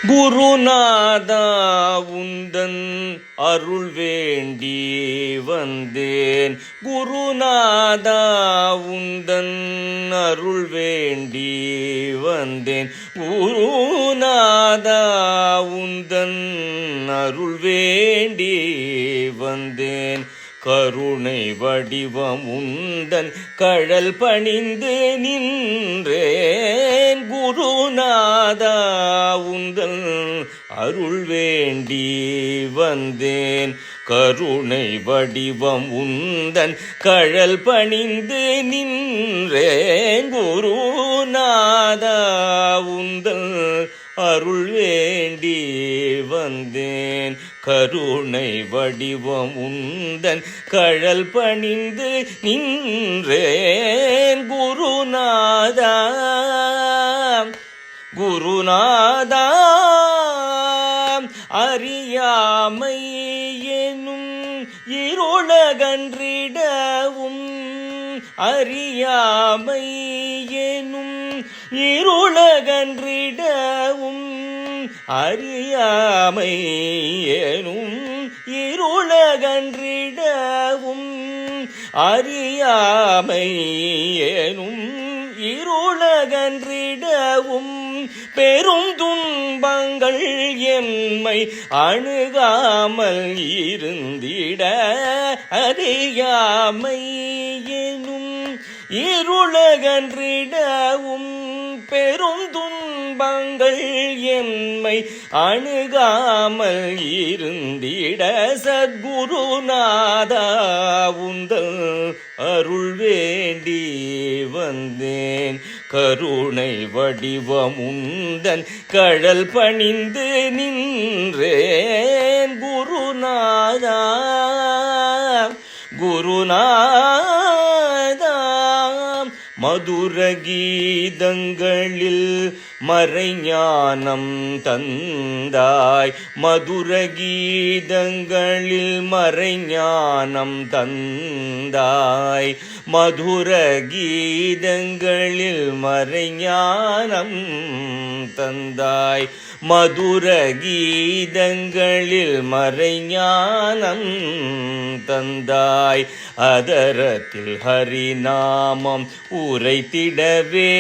குருநாதா உந்தன் அருள் வேண்டி வந்தேன். குருநாதா உந்தன் அருள் வேண்டி வந்தேன். குருநாதா உந்தன் அருள் வேண்டி வந்தேன். கருணை வடிவம் உந்தன் கழல் பணிந்து நின்றேன். குருநாதா உந்தன் அருள் வேண்டி வந்தேன். கருணை வடிவம் உந்தன் கழல் பணிந்து நின்றேன். குருநாதா உந்தன் அருள் வேண்டி வந்தேன். கருணை வடிவம் உந்தன் கழல் பணிந்து நின்றேன். குருநாதா குருநாதா அறியாமை எனும் இருளகன்றிடவும் அறியாமை எனும் இருளகன்றிடவும் அறியாமை எனும் இருளகன்றிடவும் அறியாமை எனும் இருளகன்றிடவும் பெரும் துன்பங்கள் எம்மை அணுகாமல் இருந்திட அறியாமை எனும் இருளகன்றிடவும் பெரும் துன்பங்கள் எம்மை அணுகாமல் இருந்திட சத்குருநாதா உந்தன் அருள் வேண்டி வந்தேன். கருணை வடிவம் உந்தன் கழல் பணிந்து நின்றேன். குருநாதா குருநாதா மதுர கீதங்களில் மறைஞானம் தந்தாய். மதுர கீதங்களில் மறைஞானம் தந்தாய். மதுர கீதங்களில் மறைஞானம் தந்தாய். மதுர கீதங்களில் மறைஞானம் தந்தாய். அதரத்தில் ஹரிநாமம் உரைத்திடவே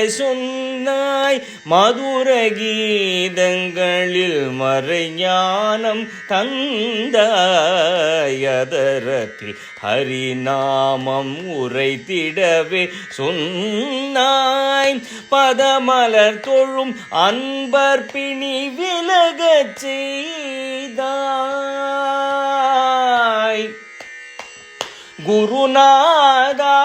சொன்னாய். மதுர கீதங்களில் மறைஞானம் தந்தாய். அதரத்தில் ஹரிநாமம் உரைத்திடவே சொன்னாய். பதமலர் தொழும் அன்பர் பிணி விலகச் செய்தாய். குருநாதா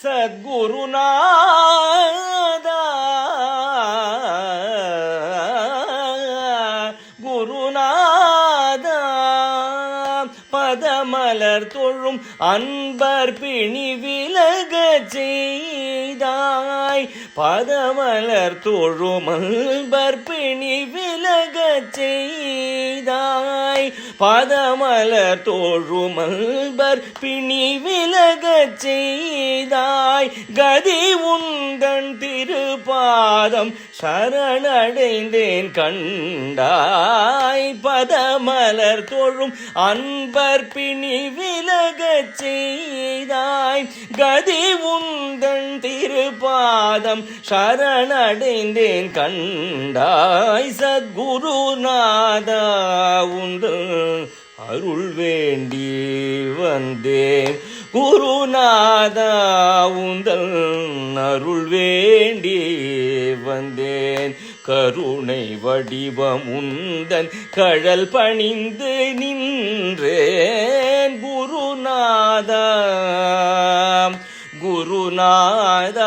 சத்குருநாதா குருநாதா பதமலர் தொழும் அன்பர் பிணி விலகச் செய்தாய். பதமலர் தொழும் அன்பர் பிணி விலகச் செய்தாய். பதமலர் தொழும் அன்பர் பிணி விலகச் செய்தாய். கதி உந்தன் திருப்பாதம் சரணடைந்தேன் கண்டாய். பதமலர் தொழும் அன்பர் பிணி விலகச் செய்தாய். கதி உந்தன் திருப்பாதம் சரணடைந்தேன் கண்டாய். சத்குருநாதா உந்தன் அருள் வேண்டி வந்தேன். குருநாதா உந்தன் அருள் வேண்டி வந்தேன். கருணை வடிவம் உந்தன் கழல் பணிந்து நின்றேன். குருநாதா குருநாதா